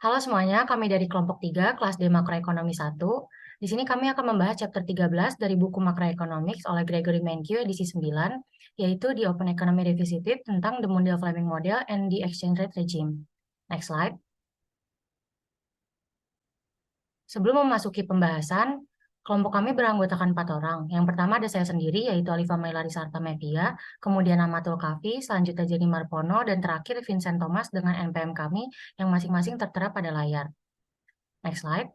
Halo semuanya, kami dari kelompok 3, kelas D Makroekonomi 1. Di sini kami akan membahas chapter 13 dari buku Macroeconomics oleh Gregory Mankiw edisi 9, yaitu The Open Economy Revisited tentang the Mundell-Fleming Model and the Exchange Rate Regime. Next slide. Sebelum memasuki pembahasan, kelompok kami beranggotakan 4 orang. Yang pertama ada saya sendiri, yaitu Alifa Mailari Sarta Mevia, kemudian Amatul Kafi, selanjutnya Jenny Marpono, dan terakhir Vincent Thomas dengan NPM kami yang masing-masing tertera pada layar. Next slide.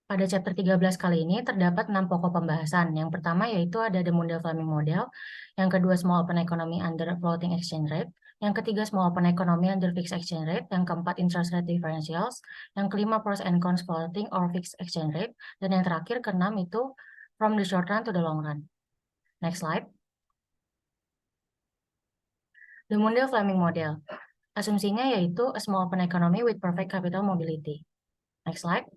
Pada chapter 13 kali ini terdapat 6 pokok pembahasan. Yang pertama yaitu ada the Mundell-Fleming Model, yang kedua Small Open Economy under Floating Exchange Rate, yang ketiga Small Open Economy under Fixed Exchange Rate, yang keempat Interest Rate Differentials, yang kelima Pros and Cons Floating or Fixed Exchange Rate, dan yang terakhir keenam itu From the Short Run to the Long Run. Next slide. The Mundell-Fleming Model. Asumsinya yaitu a small open economy with perfect capital mobility. Next slide.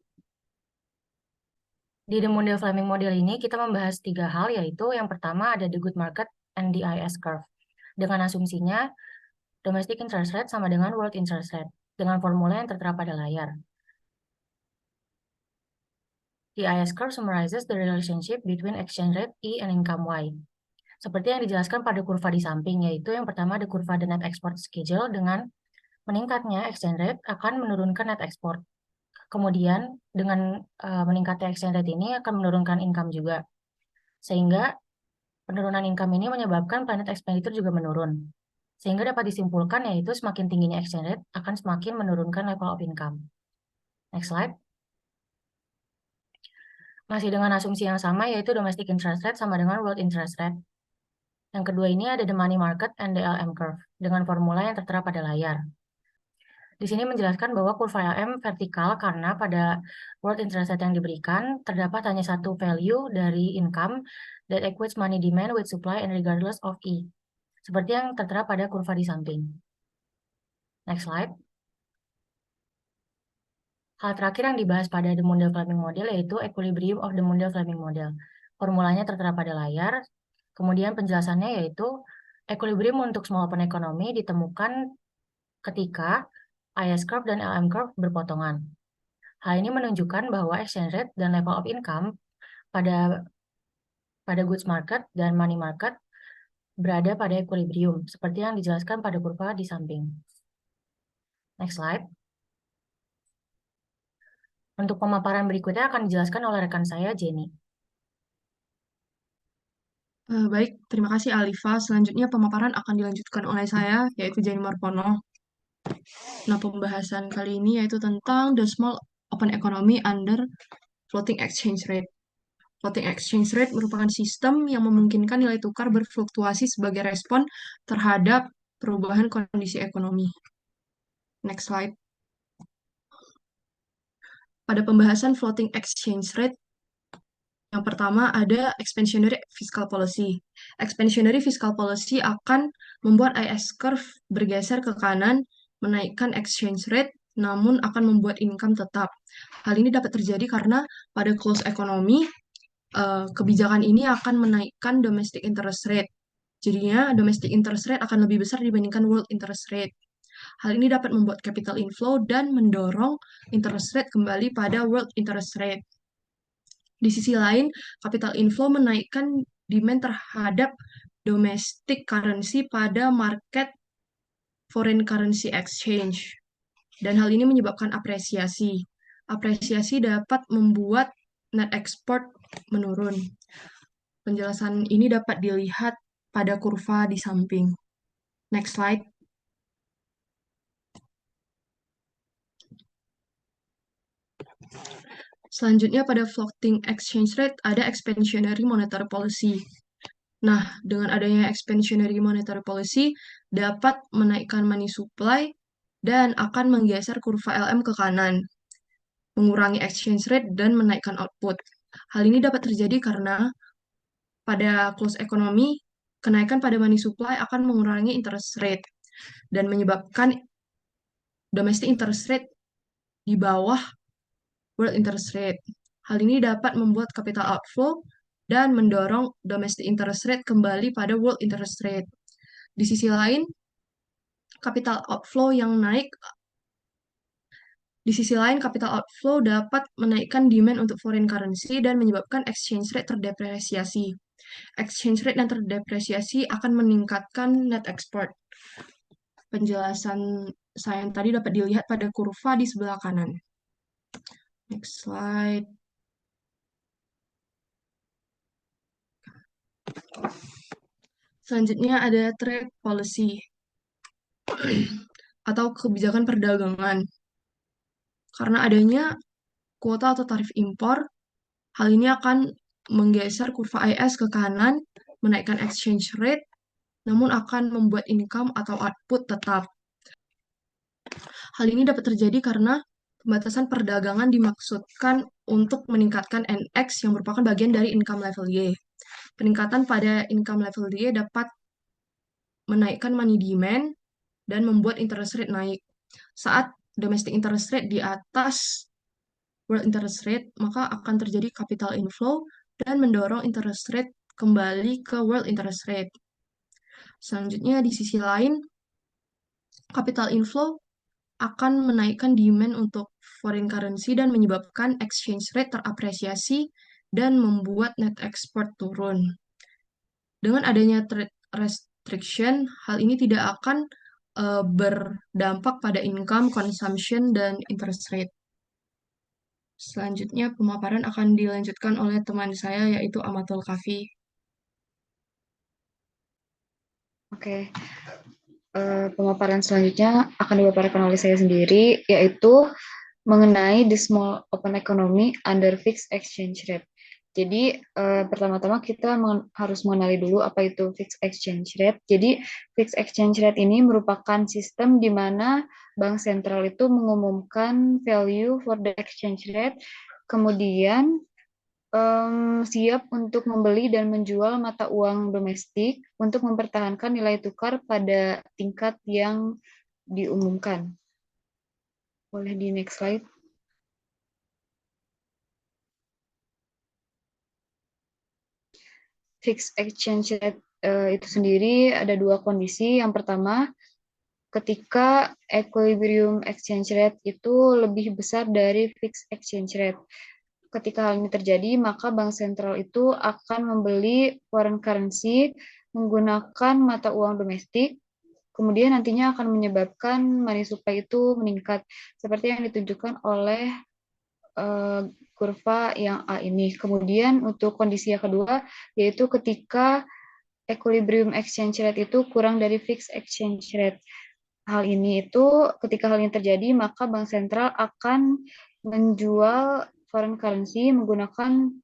Di The Mundell-Fleming Model ini kita membahas 3 hal, yaitu yang pertama ada the good market and the IS curve. Dengan asumsinya domestic interest rate sama dengan world interest rate dengan formula yang tertera pada layar. The IS curve summarizes the relationship between exchange rate E and income Y. Seperti yang dijelaskan pada kurva di samping, yaitu yang pertama ada kurva the net export schedule dengan meningkatnya exchange rate akan menurunkan net export. Kemudian dengan meningkatnya exchange rate ini akan menurunkan income juga. Sehingga penurunan income ini menyebabkan planet expenditure juga menurun. Sehingga dapat disimpulkan yaitu semakin tingginya exchange rate akan semakin menurunkan level of income. Next slide. Masih dengan asumsi yang sama yaitu domestic interest rate sama dengan world interest rate. Yang kedua ini ada the money market and the LM curve dengan formula yang tertera pada layar. Di sini menjelaskan bahwa kurva LM vertikal karena pada world interest rate yang diberikan terdapat hanya satu value dari income that equates money demand with supply and regardless of E. Seperti yang tertera pada kurva di samping. Next slide. Hal terakhir yang dibahas pada the Mundell-Fleming Model yaitu equilibrium of the Mundell-Fleming Model. Formulanya tertera pada layar. Kemudian penjelasannya yaitu equilibrium untuk small open economy ditemukan ketika IS curve dan LM curve berpotongan. Hal ini menunjukkan bahwa exchange rate dan level of income pada goods market dan money market berada pada equilibrium, seperti yang dijelaskan pada kurva di samping. Next slide. Untuk pemaparan berikutnya akan dijelaskan oleh rekan saya, Jenny. Baik, terima kasih Alifa. Selanjutnya pemaparan akan dilanjutkan oleh saya, yaitu Jenny Marpono. Nah, pembahasan kali ini yaitu tentang the small open economy under floating exchange rate. Floating exchange rate merupakan sistem yang memungkinkan nilai tukar berfluktuasi sebagai respon terhadap perubahan kondisi ekonomi. Next slide. Pada pembahasan floating exchange rate, yang pertama ada expansionary fiscal policy. Expansionary fiscal policy akan membuat IS curve bergeser ke kanan, menaikkan exchange rate, namun akan membuat income tetap. Hal ini dapat terjadi karena pada close economy, kebijakan ini akan menaikkan domestic interest rate. Jadinya domestic interest rate akan lebih besar dibandingkan world interest rate. Hal ini dapat membuat capital inflow dan mendorong interest rate kembali pada world interest rate. Di sisi lain, capital inflow menaikkan demand terhadap domestic currency pada market foreign currency exchange. Dan hal ini menyebabkan apresiasi. Apresiasi dapat membuat net export menurun. Penjelasan ini dapat dilihat pada kurva di samping. Next slide. Selanjutnya pada floating exchange rate ada expansionary monetary policy. Nah, dengan adanya expansionary monetary policy dapat menaikkan money supply dan akan menggeser kurva LM ke kanan, mengurangi exchange rate dan menaikkan output. Hal ini dapat terjadi karena pada close economy, kenaikan pada money supply akan mengurangi interest rate dan menyebabkan domestic interest rate di bawah world interest rate. Hal ini dapat membuat capital outflow dan mendorong domestic interest rate kembali pada world interest rate. Di sisi lain, capital outflow yang naik. Di sisi lain, capital outflow dapat menaikkan demand untuk foreign currency dan menyebabkan exchange rate terdepresiasi. Exchange rate yang terdepresiasi akan meningkatkan net export. Penjelasan saya yang tadi dapat dilihat pada kurva di sebelah kanan. Next slide. Selanjutnya ada trade policy atau kebijakan perdagangan. Karena adanya kuota atau tarif impor, hal ini akan menggeser kurva IS ke kanan, menaikkan exchange rate, namun akan membuat income atau output tetap. Hal ini dapat terjadi karena pembatasan perdagangan dimaksudkan untuk meningkatkan NX yang merupakan bagian dari income level Y. Peningkatan pada income level Y dapat menaikkan money demand dan membuat interest rate naik. Saat domestic interest rate di atas world interest rate, maka akan terjadi capital inflow dan mendorong interest rate kembali ke world interest rate. Selanjutnya, di sisi lain, capital inflow akan menaikkan demand untuk foreign currency dan menyebabkan exchange rate terapresiasi dan membuat net export turun. Dengan adanya trade restriction, hal ini tidak akan berdampak pada income, consumption, dan interest rate. Selanjutnya, pemaparan akan dilanjutkan oleh teman saya, yaitu Amatul Kafi. Oke, pemaparan selanjutnya akan dipaparkan oleh saya sendiri, yaitu mengenai the small open economy under fixed exchange rate. Jadi pertama-tama kita harus mengenali dulu apa itu fixed exchange rate. Jadi fixed exchange rate ini merupakan sistem di mana bank sentral itu mengumumkan value for the exchange rate, kemudian siap untuk membeli dan menjual mata uang domestik untuk mempertahankan nilai tukar pada tingkat yang diumumkan. Boleh di next slide. Fixed exchange rate itu sendiri ada dua kondisi. Yang pertama, ketika equilibrium exchange rate itu lebih besar dari fixed exchange rate. Ketika hal ini terjadi, maka bank sentral itu akan membeli foreign currency menggunakan mata uang domestik, kemudian nantinya akan menyebabkan money supply itu meningkat, seperti yang ditunjukkan oleh kurva yang A ini. Kemudian untuk kondisi yang kedua, yaitu ketika equilibrium exchange rate itu kurang dari fixed exchange rate. Hal ini itu ketika hal ini terjadi, maka bank sentral akan menjual foreign currency menggunakan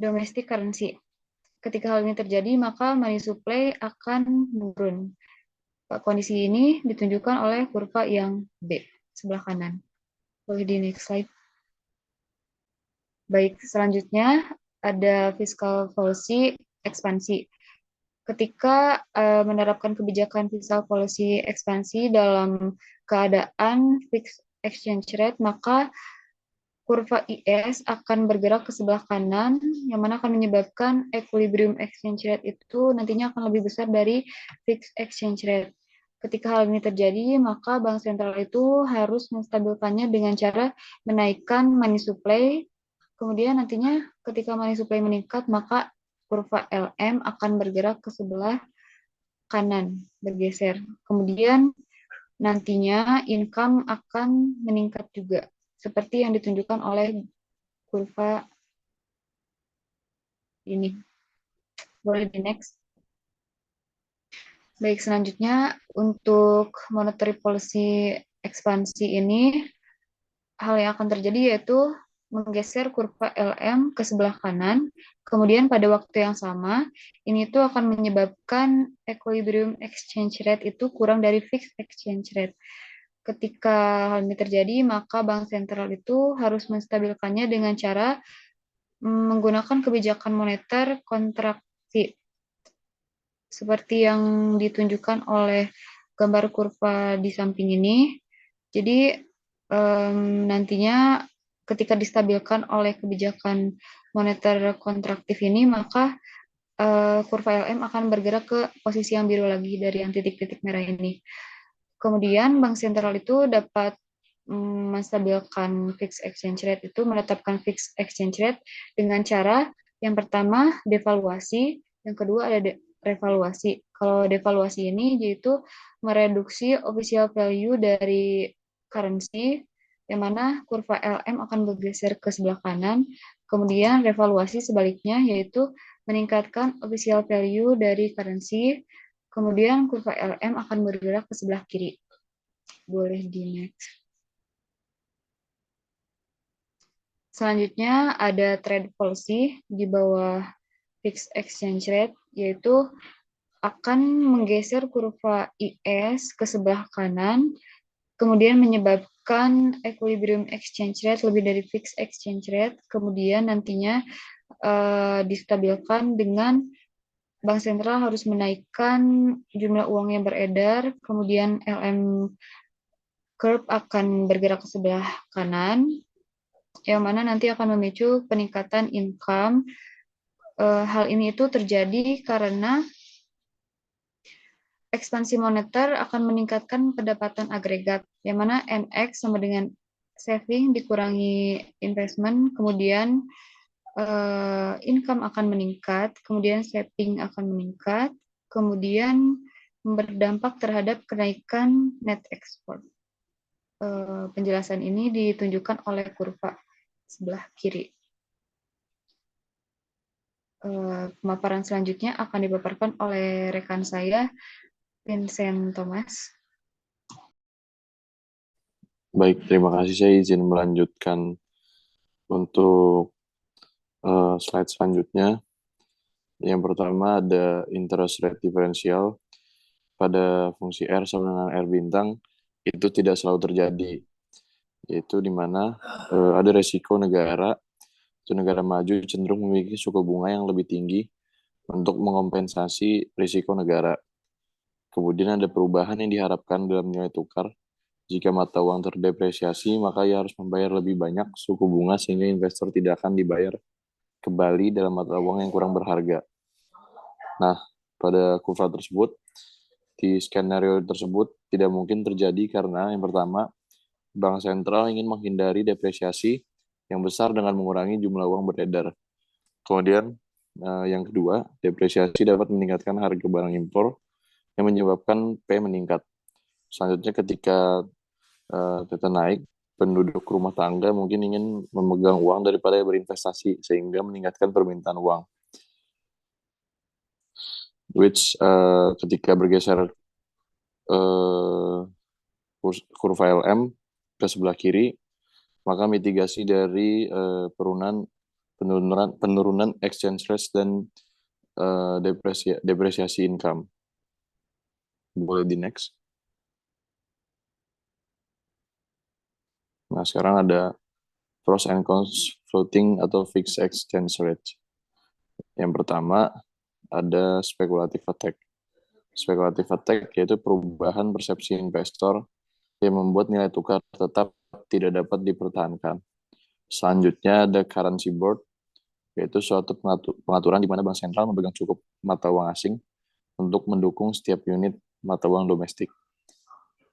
domestic currency. Ketika hal ini terjadi, maka money supply akan menurun. Kondisi ini ditunjukkan oleh kurva yang B, sebelah kanan. Boleh di next slide. Baik, selanjutnya ada fiscal policy ekspansi. Ketika menerapkan kebijakan fiscal policy ekspansi dalam keadaan fixed exchange rate, maka kurva IS akan bergerak ke sebelah kanan, yang mana akan menyebabkan equilibrium exchange rate itu nantinya akan lebih besar dari fixed exchange rate. Ketika hal ini terjadi, maka bank sentral itu harus menstabilkannya dengan cara menaikkan money supply. Kemudian nantinya ketika money supply meningkat, maka kurva LM akan bergerak ke sebelah kanan, bergeser. Kemudian nantinya income akan meningkat juga, seperti yang ditunjukkan oleh kurva ini. Boleh di next. Baik, selanjutnya untuk monetary policy ekspansi ini, hal yang akan terjadi yaitu menggeser kurva LM ke sebelah kanan, kemudian pada waktu yang sama, ini tuh akan menyebabkan equilibrium exchange rate itu kurang dari fixed exchange rate. Ketika hal ini terjadi, maka bank sentral itu harus menstabilkannya dengan cara menggunakan kebijakan moneter kontraksi. Seperti yang ditunjukkan oleh gambar kurva di samping ini. Jadi nantinya ketika distabilkan oleh kebijakan moneter kontraktif ini, maka kurva LM akan bergerak ke posisi yang biru lagi dari yang titik-titik merah ini. Kemudian bank sentral itu dapat menstabilkan fixed exchange rate itu menetapkan fixed exchange rate dengan cara yang pertama devaluasi, yang kedua ada revaluasi. Kalau devaluasi ini yaitu mereduksi official value dari currency yang mana kurva LM akan bergeser ke sebelah kanan. Kemudian revaluasi sebaliknya yaitu meningkatkan official value dari currency. Kemudian kurva LM akan bergerak ke sebelah kiri. Boleh di next. Selanjutnya ada trade policy di bawah fixed exchange rate, yaitu akan menggeser kurva IS ke sebelah kanan, kemudian menyebabkan equilibrium exchange rate lebih dari fixed exchange rate, kemudian nantinya distabilkan dengan bank sentral harus menaikkan jumlah uang yang beredar, kemudian LM curve akan bergerak ke sebelah kanan, yang mana nanti akan memicu peningkatan income. Hal ini itu terjadi karena ekspansi moneter akan meningkatkan pendapatan agregat, yang mana NX sama dengan saving dikurangi investment, kemudian income akan meningkat, kemudian saving akan meningkat, kemudian berdampak terhadap kenaikan net export. Penjelasan ini ditunjukkan oleh kurva sebelah kiri. Pemaparan selanjutnya akan dipaparkan oleh rekan saya, Vincent Thomas. Baik, terima kasih. Saya izin melanjutkan untuk slide selanjutnya. Yang pertama ada interest rate differential pada fungsi R sama dengan R bintang itu tidak selalu terjadi, yaitu di mana ada resiko negara maju cenderung memiliki suku bunga yang lebih tinggi untuk mengompensasi risiko negara. Kemudian ada perubahan yang diharapkan dalam nilai tukar. Jika mata uang terdepresiasi, maka ia harus membayar lebih banyak suku bunga sehingga investor tidak akan dibayar kembali dalam mata uang yang kurang berharga. Nah, pada kurva tersebut, di skenario tersebut tidak mungkin terjadi karena yang pertama, bank sentral ingin menghindari depresiasi yang besar dengan mengurangi jumlah uang beredar. Kemudian yang kedua, depresiasi dapat meningkatkan harga barang impor yang menyebabkan P meningkat. Selanjutnya ketika kita naik, penduduk rumah tangga mungkin ingin memegang uang daripada berinvestasi sehingga meningkatkan permintaan uang. Which ketika bergeser kurva LM ke sebelah kiri, maka mitigasi dari penurunan exchange rate dan depresiasi income. Boleh di next. Nah, sekarang ada pros and cons floating atau fixed exchange rate. Yang pertama, ada speculative attack. Speculative attack yaitu perubahan persepsi investor yang membuat nilai tukar tetap tidak dapat dipertahankan. Selanjutnya ada currency board, yaitu suatu pengaturan di mana bank sentral memegang cukup mata uang asing untuk mendukung setiap unit mata uang domestik.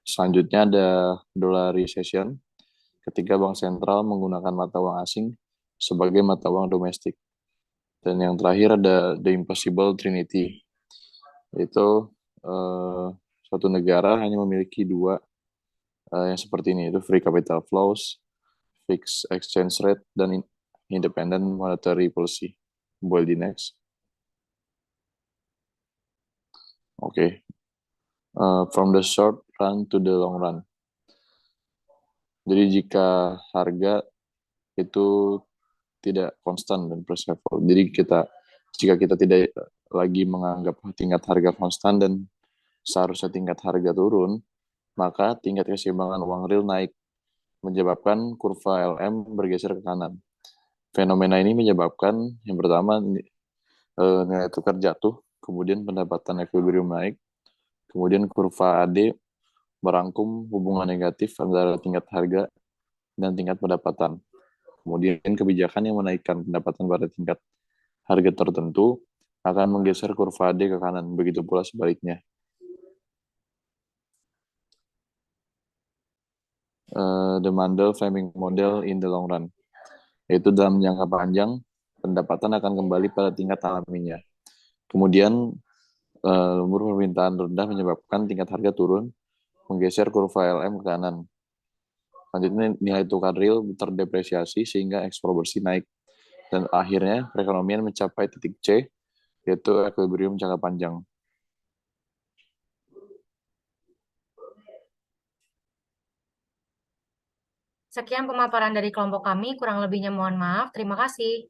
Selanjutnya ada dollarization, ketika bank sentral menggunakan mata uang asing sebagai mata uang domestik. Dan yang terakhir ada the impossible trinity, yaitu suatu negara hanya memiliki dua yang seperti ini, itu free capital flows, fixed exchange rate, dan independent monetary policy. Boleh di next. Oke. From the short run to the long run. Jadi jika harga itu tidak konstan dan price level. Jadi jika kita tidak lagi menganggap tingkat harga konstan dan seharusnya tingkat harga turun, maka tingkat keseimbangan uang real naik, menyebabkan kurva LM bergeser ke kanan. Fenomena ini menyebabkan yang pertama nilai tukar jatuh, kemudian pendapatan equilibrium naik, kemudian kurva AD merangkum hubungan negatif antara tingkat harga dan tingkat pendapatan. Kemudian kebijakan yang menaikkan pendapatan pada tingkat harga tertentu akan menggeser kurva AD ke kanan, begitu pula sebaliknya. the Mandel-Fleming model in the long run, yaitu dalam jangka panjang pendapatan akan kembali pada tingkat alaminya. Kemudian lembur permintaan rendah menyebabkan tingkat harga turun, menggeser kurva LM ke kanan. Selanjutnya nilai tukar real terdepresiasi sehingga ekspor bersih naik. Dan akhirnya perekonomian mencapai titik C, yaitu equilibrium jangka panjang. Sekian pemaparan dari kelompok kami, kurang lebihnya mohon maaf. Terima kasih.